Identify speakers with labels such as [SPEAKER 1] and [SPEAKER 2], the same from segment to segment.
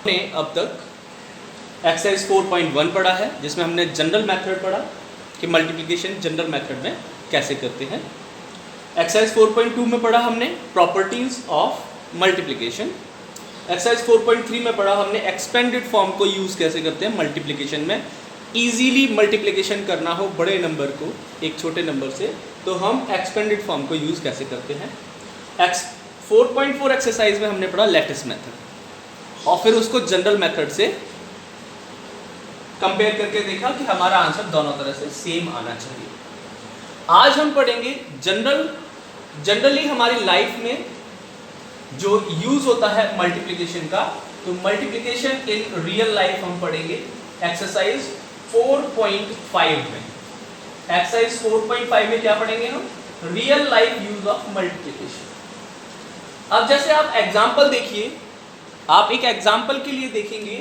[SPEAKER 1] हमने अब तक एक्सरसाइज 4.1 पढ़ा है, जिसमें हमने जनरल मेथड पढ़ा कि मल्टीप्लिकेशन जनरल मेथड में कैसे करते हैं। एक्सरसाइज 4.2 में पढ़ा हमने प्रॉपर्टीज ऑफ मल्टीप्लिकेशन। एक्सरसाइज 4.3 में पढ़ा हमने एक्सपेंडेड फॉर्म को यूज़ कैसे करते हैं मल्टीप्लिकेशन में। ईजीली मल्टीप्लिकेशन करना हो बड़े नंबर को एक छोटे नंबर से, तो हम एक्सपेंडेड फॉर्म को यूज़ कैसे करते हैं। 4.4 एक्सरसाइज में हमने पढ़ा लैटिस मेथड और फिर उसको जनरल मेथड से कंपेयर करके देखा कि हमारा आंसर दोनों तरह से सेम आना चाहिए। आज हम पढ़ेंगे जनरली हमारी लाइफ में जो यूज होता है मल्टीप्लिकेशन का, तो मल्टीप्लिकेशन इन रियल लाइफ हम पढ़ेंगे एक्सरसाइज 4.5 में। एक्सरसाइज 4.5 में क्या पढ़ेंगे हम? Real life use of multiplication. अब जैसे आप एग्जाम्पल देखिए, आप एक एग्जाम्पल के लिए देखेंगे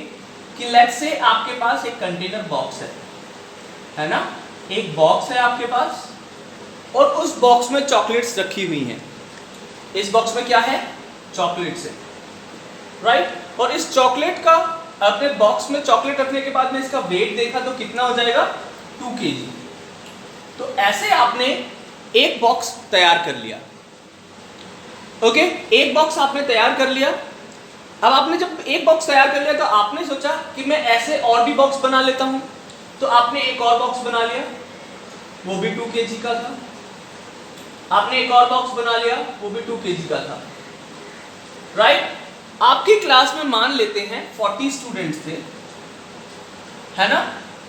[SPEAKER 1] कि लेट्स से आपके पास एक कंटेनर बॉक्स है ना, एक बॉक्स है आपके पास और उस बॉक्स में चॉकलेट्स रखी हुई हैं। इस बॉक्स में क्या है? चॉकलेट्स है, राइट। और इस चॉकलेट का अपने बॉक्स में चॉकलेट रखने के बाद में इसका वेट देखा तो कितना हो जाएगा? 2 kg। तो ऐसे आपने एक बॉक्स तैयार कर लिया। ओके, एक बॉक्स आपने तैयार कर लिया। अब आपने जब एक बॉक्स तैयार कर लिया तो आपने सोचा कि मैं ऐसे और भी बॉक्स बना लेता हूं, तो आपने एक और बॉक्स बना लिया, वो भी 2 kg का था। आपने एक और बॉक्स बना लिया, वो भी 2 kg का था, राइट। आपकी क्लास में मान लेते हैं 40 स्टूडेंट्स थे, है ना।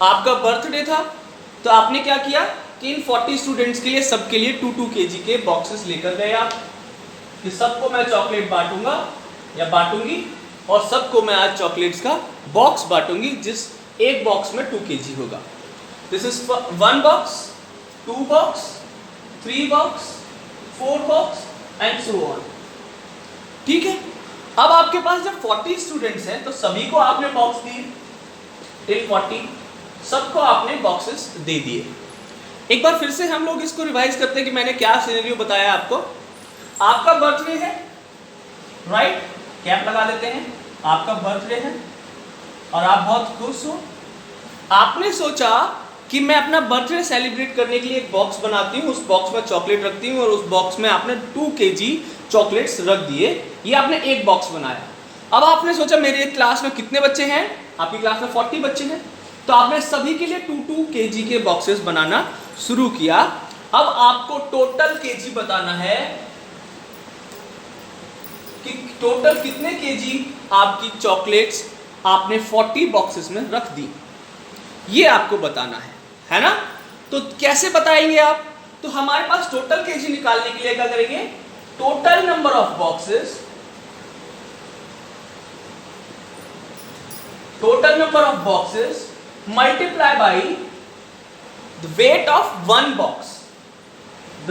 [SPEAKER 1] आपका बर्थडे था, तो आपने क्या किया कि इन 40 स्टूडेंट्स के लिए सबके लिए 2 kg के बॉक्सेस लेकर गए आप कि सबको मैं चॉकलेट बांटूंगा या बांटूंगी और सबको मैं आज चॉकलेट्स का बॉक्स बांटूंगी, जिस एक बॉक्स में 2 kg होगा। This is 1 box, 2 box, 3 box, 4 box and so on. ठीक है। अब आपके पास जब 40 स्टूडेंट्स हैं तो सभी को आपने बॉक्स दिए, टिल 40 सबको आपने बॉक्सेस दे दिए। एक बार फिर से हम लोग इसको रिवाइज करते हैं कि मैंने क्या सिनेरियो बताया आपको। आपका बर्थडे है, राइट, कैप लगा लेते हैं। आपका बर्थडे है और आप बहुत खुश हो। आपने सोचा कि मैं अपना बर्थडे सेलिब्रेट करने के लिए एक बॉक्स बनाती हूँ, उस बॉक्स में चॉकलेट रखती हूँ और उस बॉक्स में आपने 2 kg चॉकलेट्स रख दिए। ये आपने एक बॉक्स बनाया। अब आपने सोचा मेरे क्लास में कितने बच्चे हैं? आपकी क्लास में 40 बच्चे हैं, तो आपने सभी के लिए 2 kg के बॉक्सेस बनाना शुरू किया। अब आपको टोटल kg बताना है कि टोटल कितने kg आपकी चॉकलेट्स आपने 40 बॉक्सेस में रख दी, ये आपको बताना है ना। तो कैसे बताएंगे आप? तो हमारे पास टोटल kg निकालने के लिए क्या करेंगे? Total number of boxes, total number of boxes multiply by the weight of 1 box, the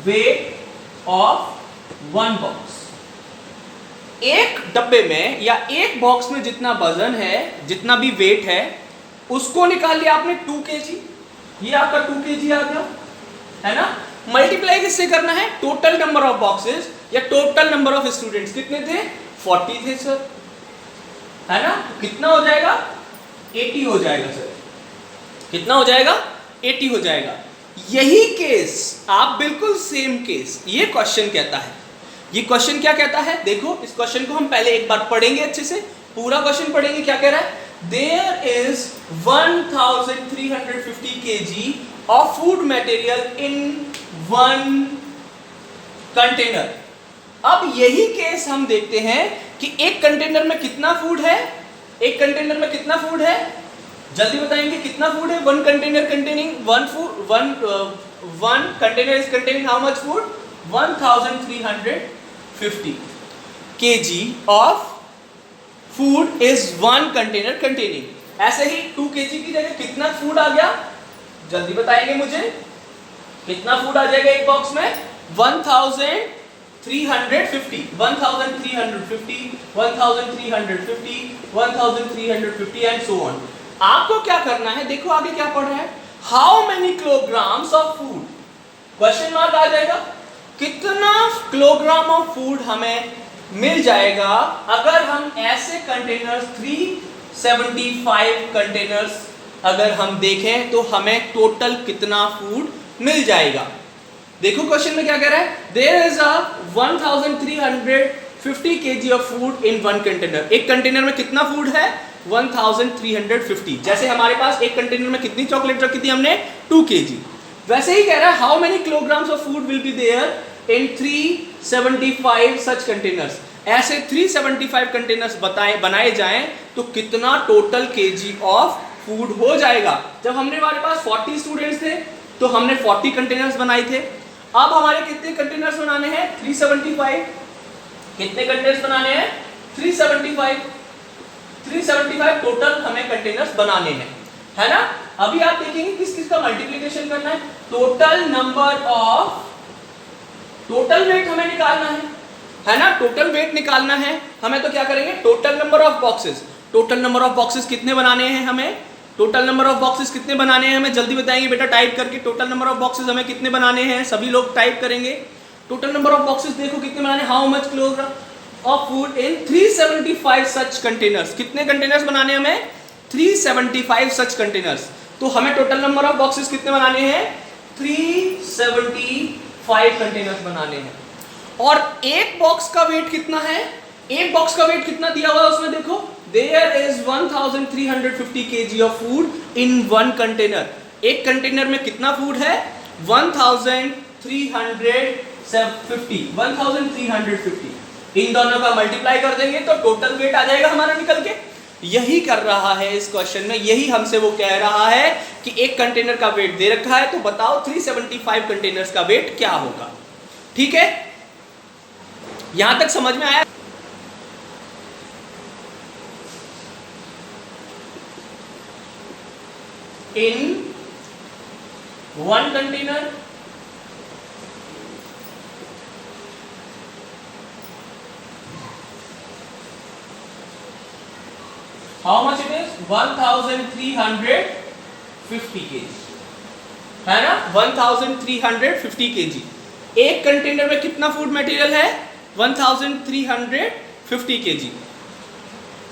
[SPEAKER 1] weight of 1 box. एक डब्बे में या एक बॉक्स में जितना वजन है, जितना भी वेट है, उसको निकाल लिया आपने 2 kg। ये आपका 2 kg आ गया, है ना। मल्टीप्लाई किससे करना है? टोटल नंबर ऑफ बॉक्सेस या टोटल नंबर ऑफ स्टूडेंट्स। कितने थे? 40 थे सर, है ना। कितना हो जाएगा? 80 हो जाएगा सर। कितना हो जाएगा? 80 हो जाएगा। यही केस आप बिल्कुल सेम केस ये क्वेश्चन कहता है। ये क्वेश्चन क्या कहता है? देखो, इस क्वेश्चन को हम पहले एक बार पढ़ेंगे अच्छे से, पूरा क्वेश्चन पढ़ेंगे। क्या कह रहा है? There is 1350 kg of food material in 1 container। अब यही केस हम देखते हैं कि एक कंटेनर में कितना फूड है? एक कंटेनर में कितना फूड है? जल्दी बताएंगे कितना फूड है? 1 container containing 1 food, 1 container is containing how much food? 1350 kg of food is 1 container containing। ऐसे ही 2 kg की जगह कितना फूड आ गया? जल्दी बताएंगे मुझे, कितना फूड आ जाएगा एक बॉक्स में? 1350, 1350, 1350 एंड सो ऑन। आपको क्या करना है? देखो आगे क्या पढ़ रहा है, how many kilograms of food, question mark आ जाएगा। कितना किलोग्राम ऑफ फूड हमें मिल जाएगा अगर हम ऐसे कंटेनर्स 375 कंटेनर्स अगर हम देखें तो हमें टोटल कितना फूड मिल जाएगा। देखो क्वेश्चन में क्या कह रहा है, there is a 1350 kg of food in one container. एक कंटेनर में कितना फूड है 1350। जैसे हमारे पास एक कंटेनर में कितनी चॉकलेट रखी थी हमने 2 kg, वैसे ही कह रहा है how many kilograms of food will be there in 375 such containers. ऐसे 375 कंटेनर्स बनाए जाएं तो कितना टोटल केजी ऑफ फूड हो जाएगा। जब हमारे पास 40 स्टूडेंट्स थे तो हमने 40 कंटेनर्स बनाए थे। अब हमारे कितने कंटेनर्स बनाने हैं 375। कितने कंटेनर्स बनाने हैं 375 टोटल हमें कंटेनर्स बनाने हैं, है ना। अभी आप देखेंगे किस किस का मल्टीप्लिकेशन करना है। Total number of, total weight हमें निकालना है ना, टोटल वेट निकालना है हमें। तो क्या करेंगे total number of boxes. Total number of boxes कितने बनाने हैं हमें, टोटल नंबर ऑफ बॉक्सेस कितने बनाने हैं हमें जल्दी बताएंगे बेटा टाइप करके। टोटल नंबर ऑफ बॉक्सेस हमें कितने बनाने हैं, सभी लोग टाइप करेंगे। टोटल नंबर ऑफ बॉक्सेस देखो कितने बनाने, how much kilogram of food in 375 such containers. कितने कंटेनर्स बनाने हमें 375 सच कंटेनर्स। तो हमें टोटल नंबर ऑफ बॉक्सेस कितने बनाने हैं 375 कंटेनर्स बनाने हैं। और एक बॉक्स का वेट कितना है, एक बॉक्स का वेट कितना दिया हुआ है उसमें देखो, there is 1350 kg of food in one container. एक कंटेनर में कितना फूड है 1350। इन दोनों का मल्टीप्लाई कर देंगे तो टोटल वेट आ जाएगा हमारा निकल के। यही कर रहा है इस क्वेश्चन में, यही हमसे वो कह रहा है कि एक कंटेनर का वेट दे रखा है तो बताओ 375 कंटेनर्स का वेट क्या होगा। ठीक है, यहां तक समझ में आया। इन one container how much it is 1350 kg, है ना 1350 kg। एक कंटेनर में कितना फूड मटेरियल है 1350 kg,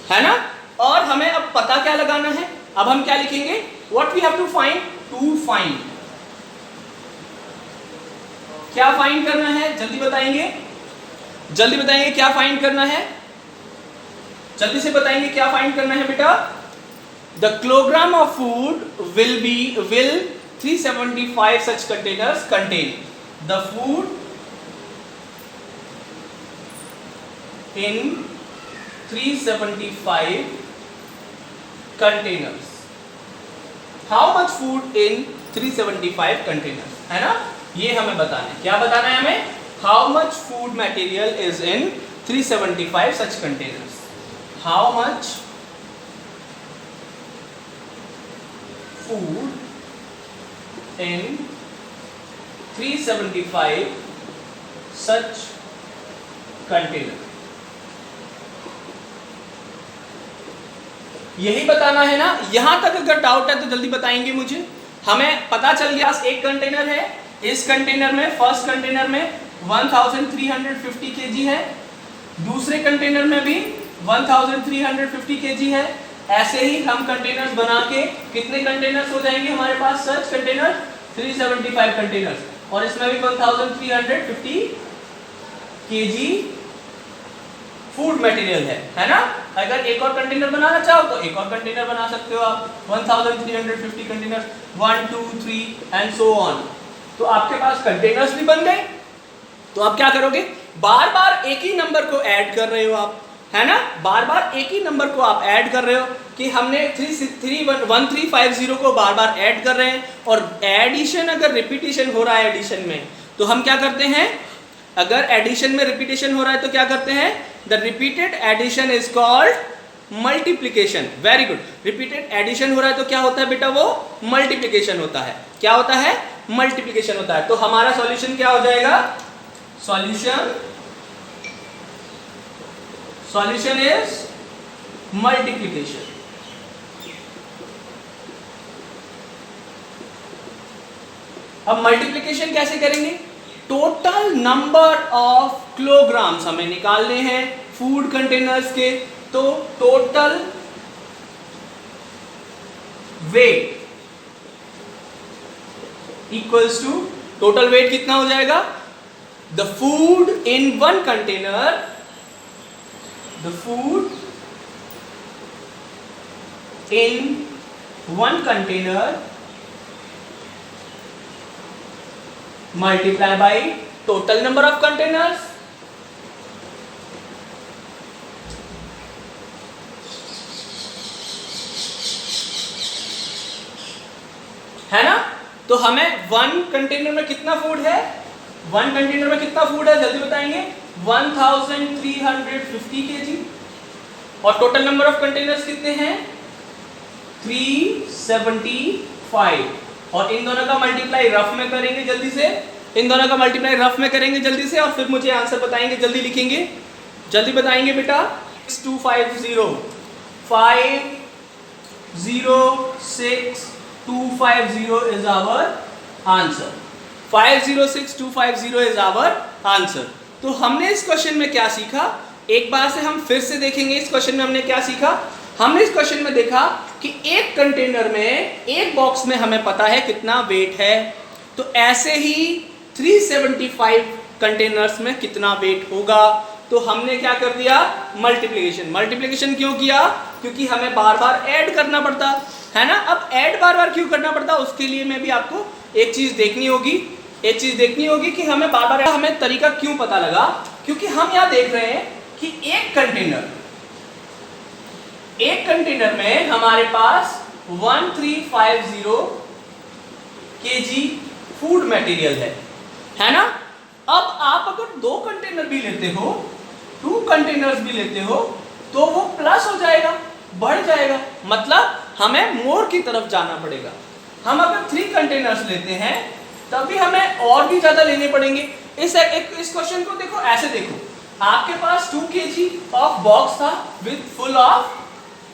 [SPEAKER 1] है ना। और हमें अब पता क्या लगाना है, अब हम क्या लिखेंगे what we have to find, क्या फाइंड करना है जल्दी बताएंगे, क्या फाइंड करना है, जल्दी से बताएंगे क्या फाइंड करना है बेटा। The kilogram of food will 375 such containers contain। the food in 375 containers, how much food in 375 containers, है ना। ये हमें बताना है, क्या बताना है हमें, how much food material is in 375 such containers, how much food in 375 such container। यही बताना है ना। यहां तक अगर डाउट है तो जल्दी बताएंगे मुझे। हमें पता चल गया एक कंटेनर है, इस कंटेनर में फर्स्ट कंटेनर में 1350 kg है, दूसरे कंटेनर में भी 1350 kg है। ऐसे ही हम कंटेनर्स बना के कितने कंटेनर्स हो जाएंगे हमारे पास सच कंटेनर 375 कंटेनर्स, और इसमें भी 1350 kg फूड मटेरियल है ना। अगर एक और कंटेनर बनाना चाहो तो एक और कंटेनर बना सकते हो आप 1350 कंटेनर 1 2 3 एंड सो ऑन। तो आपके पास कंटेनर्स भी बन गए। तो आप क्या करोगे, बार बार एक ही नंबर को ऐड कर रहे हो आप, है ना, बार बार एक ही नंबर को आप ऐड कर रहे हो कि हमने 1350 को बार बार ऐड कर रहे हैं। और एडिशन अगर रिपीटेशन हो रहा है एडिशन में तो हम क्या करते हैं, अगर एडिशन में रिपीटेशन हो रहा है तो क्या करते हैं, the repeated addition is called multiplication. Very good, repeated addition हो रहा है तो क्या होता है बेटा, वो मल्टीप्लिकेशन होता है। क्या होता है, मल्टीप्लिकेशन होता है। तो हमारा सॉल्यूशन क्या हो जाएगा, सॉल्यूशन इज मल्टीप्लिकेशन। अब मल्टीप्लिकेशन कैसे करेंगे, टोटल नंबर ऑफ किलोग्राम्स हमें निकालने हैं फूड कंटेनर्स के, तो total weight equals to, total weight कितना हो जाएगा, the food in one container, the food in one container multiply by total number of containers, है ना। तो हमें वन कंटेनर में कितना फूड है, वन कंटेनर में कितना फूड है जल्दी बताएंगे, 1350 kg, और टोटल नंबर ऑफ कंटेनर्स कितने हैं 375, और इन दोनों का मल्टीप्लाई रफ में करेंगे जल्दी से, इन दोनों का मल्टीप्लाई रफ में करेंगे जल्दी से, और फिर मुझे आंसर बताएंगे, जल्दी लिखेंगे, जल्दी बताएंगे बेटा। 506250 is our answer, 506250 is our answer. तो हमने इस क्वेश्चन में क्या सीखा, एक बार से हम फिर से देखेंगे इस क्वेश्चन में हमने क्या सीखा। हमने इस क्वेश्चन में देखा कि एक कंटेनर में, एक बॉक्स में हमें पता है कितना वेट है, तो ऐसे ही 375 कंटेनर्स में कितना वेट होगा, तो हमने क्या कर दिया मल्टीप्लिकेशन। मल्टीप्लिकेशन क्यों किया, क्योंकि हमें बार बार ऐड करना पड़ता है ना। अब ऐड बार बार क्यों करना पड़ता, उसके लिए मैं भी आपको एक चीज देखनी होगी, एक चीज देखनी होगी कि हमें बार बार, हमें तरीका क्यों पता लगा, क्योंकि हम यहाँ देख रहे हैं कि एक कंटेनर में हमारे पास 1350 kg फूड मटेरियल है ना। अब आप अगर 2 कंटेनर भी लेते हो, 2 कंटेनर्स भी लेते हो, तो वो प्लस हो जाएगा, बढ़ जाएगा, मतलब हमें मोर की तरफ जाना पड़ेगा। हम अगर 3 कंटेनर्स लेते हैं तब भी हमें और भी ज्यादा लेने पड़ेंगे। इस क्वेश्चन को देखो, ऐसे देखो, आपके पास 2 kg ऑफ बॉक्स था विद फुल ऑफ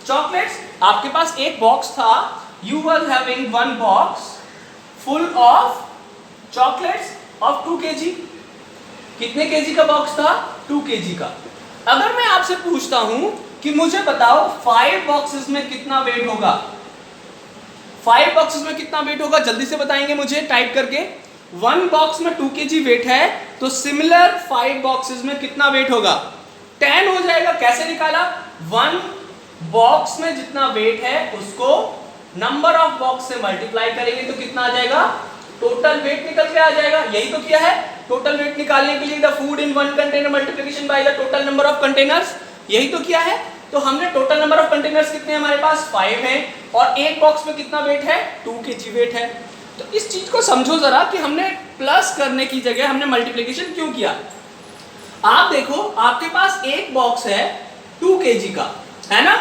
[SPEAKER 1] चॉकलेट्स, आपके पास एक बॉक्स था, you were having one box full of chocolates of 2 kg। कितने केजी का बॉक्स था, 2 kg का। अगर मैं आपसे पूछता हूं कि मुझे बताओ 5 बॉक्सेस में कितना वेट होगा, 5 बॉक्सेस में कितना वेट होगा, जल्दी से बताएंगे मुझे टाइप करके। 1 बॉक्स में 2 kg वेट है, तो सिमिलर 5 बॉक्सेस में कितना वेट होगा, 10 हो जाएगा। कैसे निकाला, 1 बॉक्स में जितना वेट है उसको नंबर ऑफ बॉक्स से मल्टीप्लाई करेंगे तो कितना आ जाएगा, टोटल वेट निकल के आ जाएगा। यही तो किया है, टोटल वेट निकालने के लिए the food in one container multiplication by the total number of containers, यही तो किया है। तो हमने टोटल नंबर ऑफ कंटेनर्स कितने हमारे पास 5 हैं, और एक बॉक्स में कितना वेट है 2 kg वेट है। तो इस चीज को समझो जरा कि हमने प्लस करने की जगह हमने मल्टीप्लिकेशन क्यों किया। आप देखो, आपके पास एक बॉक्स है 2 kg का, है ना।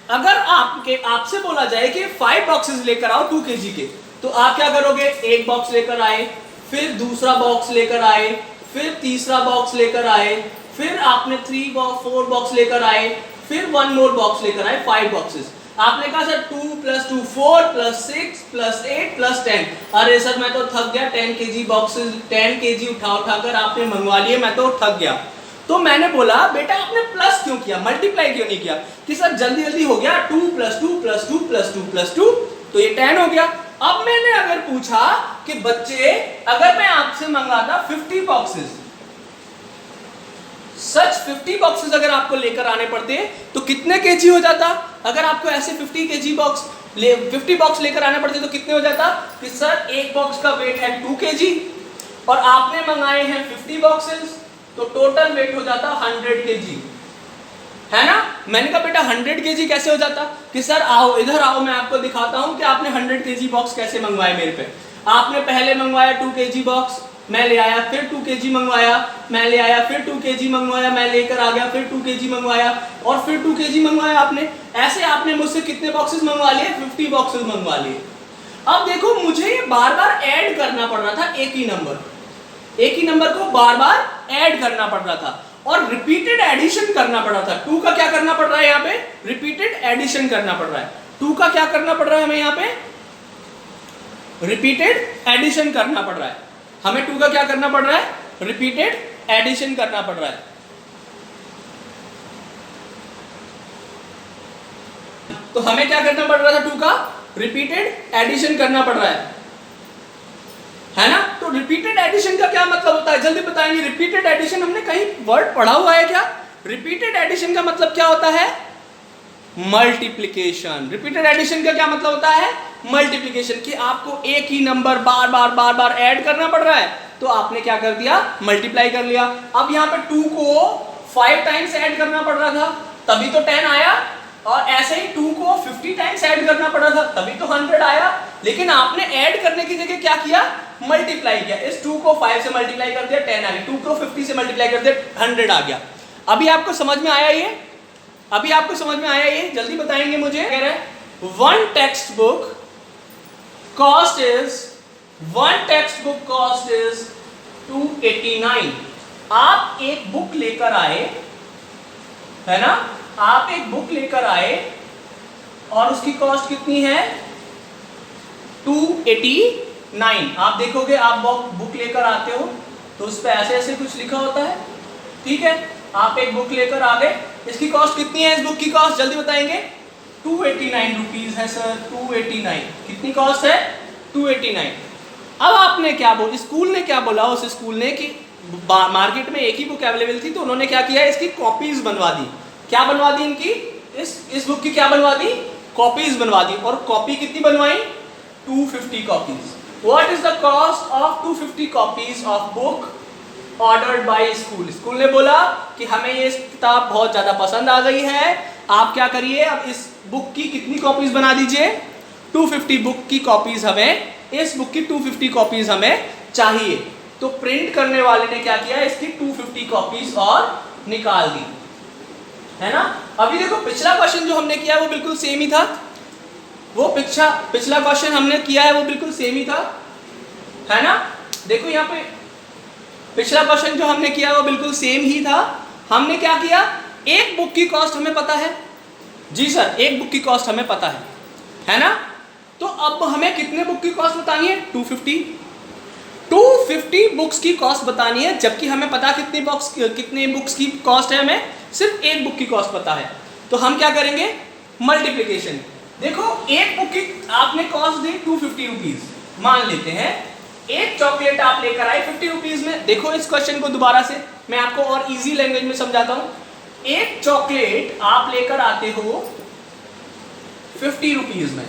[SPEAKER 1] अगर आपसे बोला जाए कि 5 बॉक्सेस लेकर आओ 2 kg के, तो आप क्या करोगे, एक बॉक्स लेकर आए, फिर दूसरा बॉक्स लेकर आए, फिर तीसरा बॉक्स लेकर आए, फिर आपने 4 बॉक्स लेकर आए, फिर 1 मोर बॉक्स लेकर आए, 5 बॉक्सेस। आपने कहा सर 2 + 2 4 + 6 + 8 + 10। अरे सर मैं तो थक गया, 10 kg बॉक्सेस 10 kg उठाकर आपने मंगवा लिए, मैं तो थक गया। तो मैंने बोला बेटा आपने प्लस क्यों किया, मल्टीप्लाई क्यों नहीं किया, कि सर जल्दी जल्दी हो गया, 2 + 2 + 2 + 2 + 2, तो ये 10 हो गया। अब मैंने अगर पूछा कि बच्चे अगर मैं आपसे मंगाता 50 बॉक्सेस, सच 50 बॉक्सेस अगर आपको लेकर आने पड़ते तो कितने केजी हो जाता। अगर आपको ऐसे 50 बॉक्स लेकर आने पड़ते तो कितने हो जाता, कि सर एक बॉक्स का वेट है 2 kg और आपने मंगाए हैं 50 बॉक्सेस, तो टोटल वेट हो जाता 100 kg, है ना। मैंने कहा बेटा 100 kg कैसे हो जाता, कि सर आओ इधर आओ, मैं आपको दिखाता हूं कि आपने 100 kg बॉक्स कैसे मंगवाए मेरे पे। आपने पहले मंगवाया 2 kg बॉक्स, मैं ले आया, फिर 2 kg मंगवाया, मैं ले आया, फिर 2 kg मंगवाया, मैं लेकर आ गया, फिर 2 kg मंगवाया, और फिर 2 kg मंगवाया आपने। ऐसे आपने मुझसे कितने बॉक्सेस मंगवा लिए, 50 बॉक्सेस मंगवा लिए। अब देखो मुझे बार बार ऐड करना पड़ रहा था, एक ही नंबर को बार बार ऐड करना पड़ रहा था, और रिपीटेड एडिशन करना पड़ रहा था। 2 का क्या करना पड़ रहा है यहाँ पे, रिपीटेड एडिशन करना पड़ रहा है। 2 का क्या करना पड़ रहा है हमें यहाँ पे, रिपीटेड एडिशन करना पड़ रहा हमें 2 का क्या करना पड़ रहा है, रिपीटेड एडिशन करना पड़ रहा है। तो हमें क्या करना पड़ रहा था, 2 का रिपीटेड एडिशन करना पड़ रहा है ना। तो रिपीटेड एडिशन का क्या मतलब होता है, जल्दी बताएंगे। रिपीटेड एडिशन हमने कहीं वर्ड पढ़ा हुआ है क्या? रिपीटेड एडिशन का मतलब क्या होता है, मल्टीप्लिकेशन। रिपीटेड एडिशन का क्या मतलब होता है, मल्टीप्लिकेशन, कि आपको एक ही नंबर बार बार बार बार ऐड करना पड़ रहा है, तो आपने क्या कर दिया, मल्टीप्लाई कर लिया। अब यहाँ पे 2 को 5 टाइम्स ऐड करना पड़ रहा था, तभी तो 10 आया, और ऐसे ही 2 को 50 टाइम्स ऐड करना पड़ा था, तभी तो 100 आया। लेकिन आपने ऐड करने की जगह क्या किया, मल्टीप्लाई किया। इस 2 को 5 से मल्टीप्लाई कर दिया, 10 आ गया। 2 को 50 से मल्टीप्लाई कर दिया, 100 आ गया। अभी आपको समझ में आया ये, अभी आपको समझ में आया ये, जल्दी बताएंगे मुझे। कह रहे हैं one text book cost is 289। आप एक बुक लेकर आए, है ना, आप एक बुक लेकर आए और उसकी कॉस्ट कितनी है, 289। आप देखोगे, आप बुक लेकर आते हो तो उस पर ऐसे ऐसे कुछ लिखा होता है, ठीक है। आप एक बुक लेकर आ गए, इसकी कॉस्ट कितनी है, इस बुक की कॉस्ट जल्दी बताएंगे, 289 रुपीज है सर, 289। कितनी कॉस्ट है, 289। अब आपने क्या बोला, स्कूल ने क्या बोला, उस स्कूल ने कि मार्केट में एक ही बुक अवेलेबल थी, तो उन्होंने क्या किया, इसकी कॉपीज बनवा दी। क्या बनवा दी इनकी, इस बुक की क्या बनवा दी, कॉपीज बनवा दी। और कॉपी कितनी बनवाई, 250 copies. What is the cost of 250 copies of book ordered bye school. School ने बोला कि हमें ये किताब बहुत ज्यादा पसंद आ गई है, आप क्या करिए, अब इस बुक की कितनी कॉपीज बना दीजिए, 250 बुक की कॉपीज, हमें इस बुक की 250 कॉपीज हमें चाहिए। तो प्रिंट करने वाले ने क्या किया, इसकी 250 कॉपीज और निकाल दी, है ना। अभी देखो पिछला क्वेश्चन जो हमने किया वो बिल्कुल सेम ही था, वो पिछला क्वेश्चन हमने किया है वो बिल्कुल सेम ही था, है ना। देखो यहाँ पे पिछला क्वेश्चन जो हमने किया वो बिल्कुल सेम ही था। हमने क्या किया, एक बुक की कॉस्ट हमें पता है, जी सर, एक बुक की कॉस्ट हमें पता है ना। तो अब हमें कितने बुक की कॉस्ट बतानी है, 250 बुक्स की कॉस्ट बतानी है, जबकि हमें पता कितने बुक्स की कॉस्ट है, हमें सिर्फ एक बुक की कॉस्ट पता है। तो हम क्या करेंगे, मल्टीप्लिकेशन। देखो एक बुक की आपने कॉस्ट दी 250 रुपीज, मान लेते हैं एक चॉकलेट आप लेकर आए 50 रुपीज में। देखो इस क्वेश्चन को दोबारा से मैं आपको और इजी लैंग्वेज में समझाता हूं। एक चॉकलेट आप लेकर आते हो 50 रुपीज में,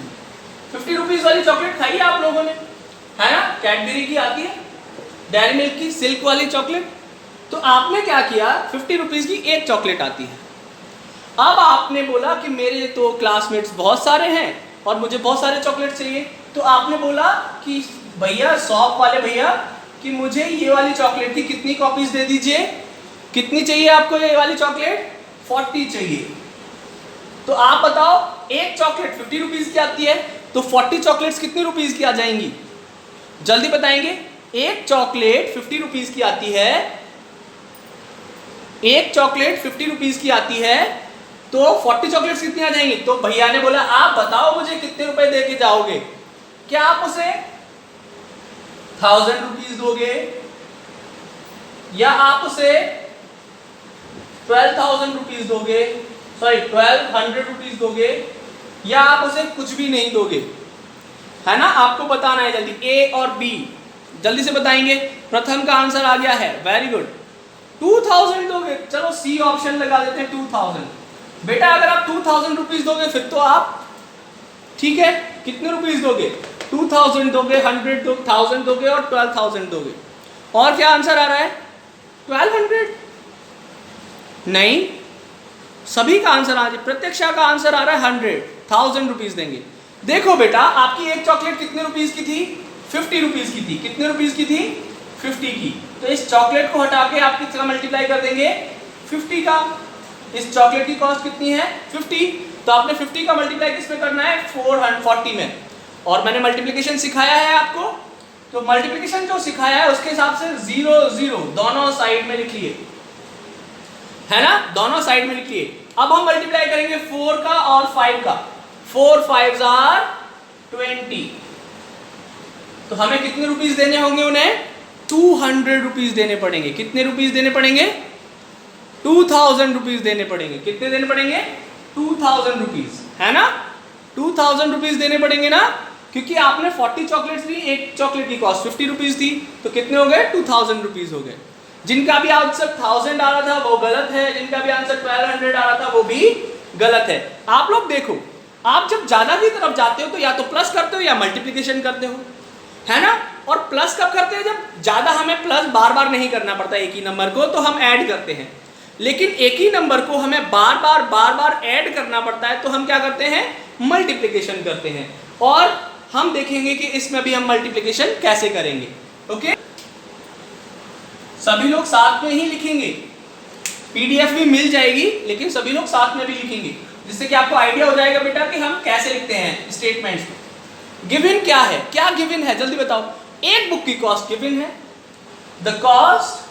[SPEAKER 1] 50 रुपीज वाली चॉकलेट खाई है आप लोगों ने, है ना, कैडबरी की आती है, डेयरी मिल्क की सिल्क वाली चॉकलेट। तो आपने क्या किया, 50 रुपीज की एक चॉकलेट आती है। अब आपने बोला कि मेरे तो क्लासमेट्स बहुत सारे हैं और मुझे बहुत सारे चॉकलेट चाहिए, तो आपने बोला कि भैया, शॉप वाले भैया, कि मुझे ये वाली चॉकलेट की कितनी कॉपीज दे दीजिए। कितनी चाहिए आपको ये वाली चॉकलेट, 40 चाहिए। तो आप बताओ, एक चॉकलेट 50 रुपीज की आती है, तो 40 चॉकलेट्स कितने रुपीज की आ जाएंगी, जल्दी बताएंगे। एक चॉकलेट 50 रुपीज की आती है, एक चॉकलेट 50 रुपीज की आती है, तो 40 चॉकलेट्स कितनी आ जाएंगी। तो भैया ने बोला, आप बताओ मुझे कितने रुपए दे के जाओगे। क्या आप उसे 1000 रुपीज दोगे, या आप उसे 12,000 रुपीज दोगे, सॉरी 1200 रुपीज दोगे, या आप उसे कुछ भी नहीं दोगे, है ना। आपको बताना है जल्दी, ए और बी, जल्दी से बताएंगे। प्रथम का आंसर आ गया है, वेरी गुड, 2000 दोगे। चलो सी ऑप्शन लगा देते हैं, 2000। बेटा अगर आप 2000 रुपीज दोगे फिर तो आप ठीक है, कितने रुपीज दोगे, 2000 दोगे, 100,000 दोगे और 12,000 दोगे। और क्या आंसर आ रहा है, 1200 नहीं, सभी का आंसर आ रहा है। प्रत्यक्षा का आंसर आ रहा है 100,000 रुपीज देंगे। देखो बेटा, आपकी एक चॉकलेट कितने रुपीज की थी, 50 रुपीज की थी। कितने रुपीज की थी, 50 की। तो इस चॉकलेट को हटा के आप कितना मल्टीप्लाई कर देंगे, 50 का। इस चॉकलेट की कॉस्ट कितनी है, 50। तो आपने 50 का मल्टीप्लाई किस में करना है, 440 में। और मैंने मल्टीप्लिकेशन सिखाया है आपको, तो मल्टीप्लिकेशन जो सिखाया है उसके हिसाब से 0 0 दोनों साइड में लिखिए, है ना, दोनों साइड में लिखिए। अब हम मल्टीप्लाई करेंगे 4 का और 5 का, 4 5s are 20। तो हमें कितने रुपीस देने होंगे उन्हें, 200 रुपीज देने पड़ेंगे। कितने रुपीज देने पड़ेंगे? 2000 रुपीज देने पड़ेंगे। कितने देने पड़ेंगे? 2000 रुपीज, है ना? 2000 रुपीज देने पड़ेंगे ना, क्योंकि आपने 40 चॉकलेट्स ली, एक चॉकलेट की कॉस्ट 50 रुपीज थी, तो कितने हो गए? 2000 रुपीज हो गए। जिनका भी आंसर 1000 आ रहा था वो गलत है, जिनका भी आंसर 1200 आ रहा था वो भी गलत है। आप लोग देखो, आप जब ज्यादा की तरफ जाते हो तो या तो प्लस करते हो या मल्टीप्लिकेशन करते हो, है ना? और प्लस कब करते हैं? जब ज्यादा हमें प्लस बार बार नहीं करना पड़ता एक ही नंबर को, तो हम ऐड करते हैं। लेकिन एक ही नंबर को हमें बार बार ऐड करना पड़ता है, तो हम क्या करते हैं? मल्टीप्लिकेशन करते हैं। और हम देखेंगे कि इसमें भी हम मल्टीप्लिकेशन कैसे करेंगे। ओके, सभी लोग साथ में ही लिखेंगे, पीडीएफ भी मिल जाएगी, लेकिन सभी लोग साथ में भी लिखेंगे, जिससे कि आपको आइडिया हो जाएगा बेटा कि हम कैसे लिखते हैं स्टेटमेंट्स। गिवन क्या है? क्या गिवन है? जल्दी बताओ। एक बुक की कॉस्ट गिवन है। The cost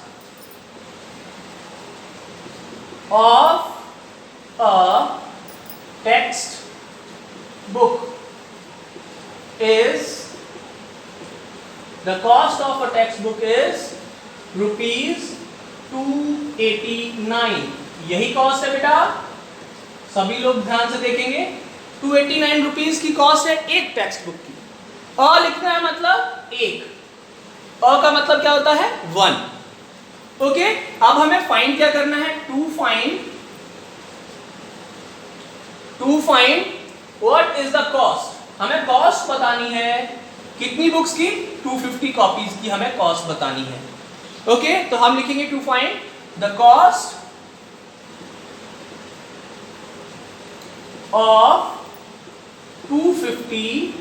[SPEAKER 1] of a text book is the cost of a textbook is ₹289। यही कॉस्ट है बेटा, सभी लोग ध्यान से देखेंगे। 289 रुपीज की कॉस्ट है एक टेक्स्ट बुक की। अ लिखना है मतलब एक, अ का मतलब क्या होता है? 1। ओके, अब हमें फाइंड क्या करना है? To find what is the cost. हमें कॉस्ट बतानी है कितनी बुक्स की? 250 कॉपीज की हमें कॉस्ट बतानी है। ओके, तो हम लिखेंगे to find the cost of 250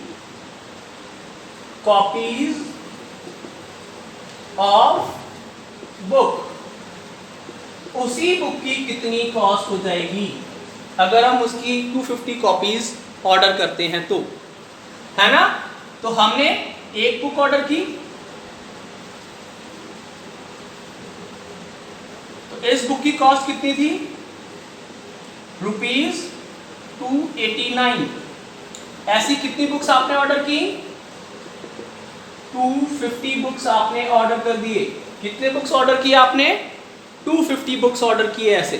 [SPEAKER 1] copies of book. उसी बुक की कितनी कॉस्ट हो जाएगी अगर हम उसकी 250 कॉपीज ऑर्डर करते हैं तो, है ना? तो हमने एक बुक ऑर्डर की, तो इस बुक की कॉस्ट कितनी थी? ₹289। ऐसी कितनी बुक्स आपने ऑर्डर की? 250 बुक्स आपने ऑर्डर कर दिए। कितने बुक्स ऑर्डर किए आपने? 250 बुक्स ऑर्डर किए ऐसे।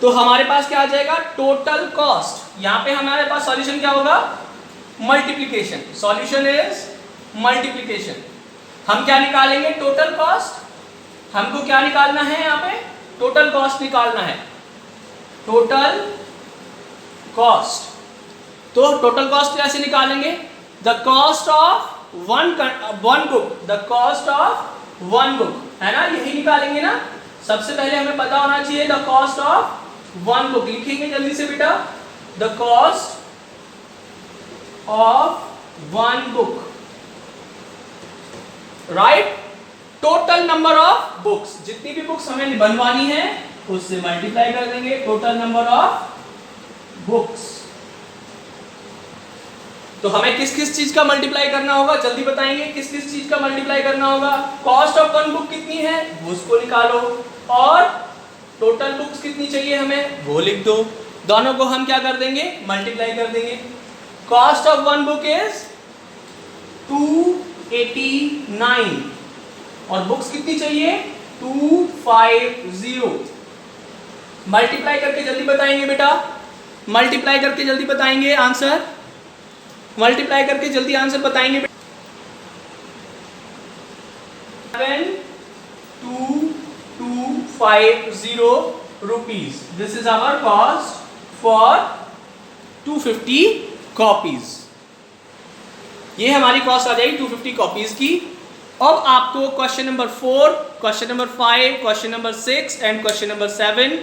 [SPEAKER 1] तो हमारे पास क्या आ जाएगा? Total cost. यहां पे हमारे पास सॉल्यूशन क्या होगा? मल्टीप्लिकेशन। Solution is multiplication. हम क्या निकालेंगे? Total cost. हमको क्या निकालना है? यहाँ पे टोटल कॉस्ट निकालना है। Total cost. तो टोटल कॉस्ट कैसे निकालेंगे? The cost of one book, the cost of one book, है ना? यही निकालेंगे ना। सबसे पहले हमें पता होना चाहिए the cost of one book. लिखेंगे जल्दी से बेटा, the cost of one book, right? Total number of books, जितनी भी बुक्स हमें बनवानी है उससे मल्टीप्लाई कर देंगे टोटल नंबर ऑफ बुक्स। तो हमें किस किस चीज का मल्टीप्लाई करना होगा? जल्दी बताएंगे किस किस चीज का मल्टीप्लाई करना होगा। कॉस्ट ऑफ वन बुक कितनी है उसको निकालो, और टोटल बुक्स कितनी चाहिए हमें वो लिख दो। दोनों को हम क्या कर देंगे? मल्टीप्लाई कर देंगे। Cost of one book is 289 और बुक्स कितनी चाहिए? 250। मल्टीप्लाई करके जल्दी बताएंगे बेटा, मल्टीप्लाई करके जल्दी बताएंगे आंसर, मल्टीप्लाई करके जल्दी आंसर बताएंगे। 7250 rupees. This is our cost for 250 copies. ये हमारी कॉस्ट आ जाएगी 250 कॉपीज की। अब आपको question number 4, question number 5, question number 6 and question number 7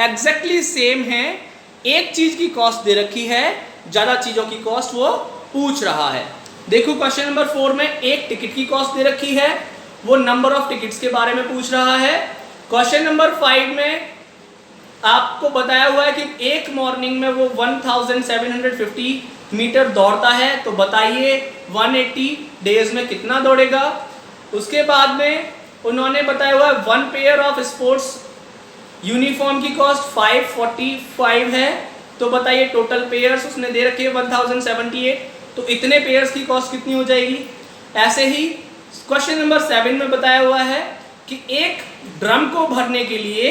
[SPEAKER 1] exactly same है। एक चीज की कॉस्ट दे रखी है, ज्यादा चीजों की कॉस्ट वो पूछ रहा है। देखो क्वेश्चन नंबर 4 में एक टिकट की कॉस्ट दे रखी है, वो नंबर ऑफ टिकट्स के बारे में पूछ रहा है। क्वेश्चन नंबर 5 में आपको बताया हुआ है कि एक मॉर्निंग में वो 1750 मीटर दौड़ता है, तो बताइए 180 डेज में कितना दौड़ेगा। उसके बाद में उन्होंने बताया हुआ है 1 पेयर ऑफ स्पोर्ट्स यूनिफॉर्म की कॉस्ट 545 है, तो बताइए टोटल पेयर्स उसने दे रखे 1078, तो इतने पेयर्स की कॉस्ट कितनी हो जाएगी। ऐसे ही क्वेश्चन नंबर 7 में बताया हुआ है कि एक ड्रम को भरने के लिए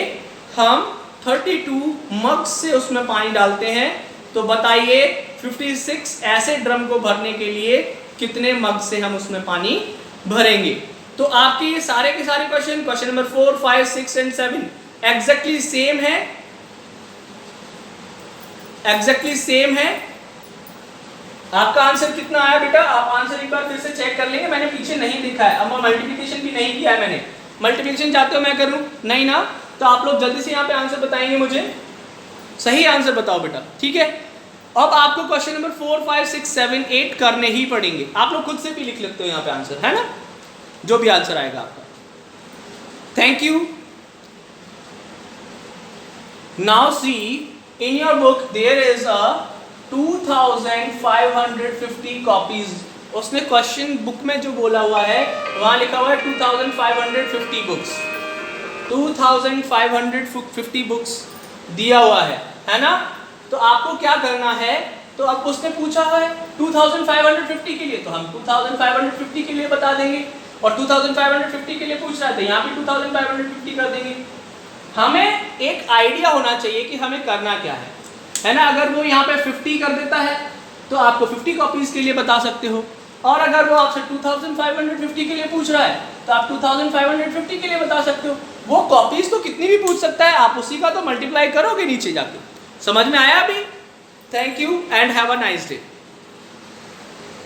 [SPEAKER 1] हम 32 मग से उसमें पानी डालते हैं। तो बताइए 56 ऐसे ड्रम को भरने के लिए कितने मग से हम उसमें पानी भरेंगे। तो आपके ये सारे के सारे question number 4, 5, 6 and 7 exactly same है, एग्जैक्टली सेम है। आपका आंसर कितना आया बेटा? आप आंसर एक बार फिर से चेक कर लेंगे, मैंने पीछे नहीं लिखा है। अब मल्टीप्लिकेशन भी नहीं किया है मैंने। मल्टीप्लिकेशन चाहते हो मैं करूं? नहीं ना? तो आप लोग जल्दी से यहाँ पे आंसर बताएंगे मुझे, सही आंसर बताओ बेटा, ठीक है। अब आपको क्वेश्चन नंबर 4, 5, 6, 7, 8 करने ही पड़ेंगे। आप लोग खुद से भी लिख लेते हो यहाँ पे आंसर, है ना, जो भी आंसर आएगा आपका। Thank you. Now see in your book there is a 2550 copies. उसने क्वेश्चन बुक में जो बोला हुआ है वहां लिखा हुआ है 2550 बुक्स, 2550 बुक्स दिया हुआ है ना। तो आपको क्या करना है, तो अब उसने पूछा है 2550 के लिए, तो हम 2550 के लिए बता देंगे, और 2550 के लिए पूछ रहा था, यहाँ पे 2550 कर देंगे। हमें एक आइडिया होना चाहिए कि हमें करना क्या है ना। अगर वो यहाँ पे 50 कर देता है तो आपको 50 कॉपीज के लिए बता सकते हो, और अगर वो आपसे 2550 के लिए पूछ रहा है तो आप 2550 के लिए बता सकते हो। वो कॉपीज तो कितनी भी पूछ सकता है, आप उसी का तो मल्टीप्लाई करोगे नीचे जाके। समझ में आया अभी? Thank you and have a nice day.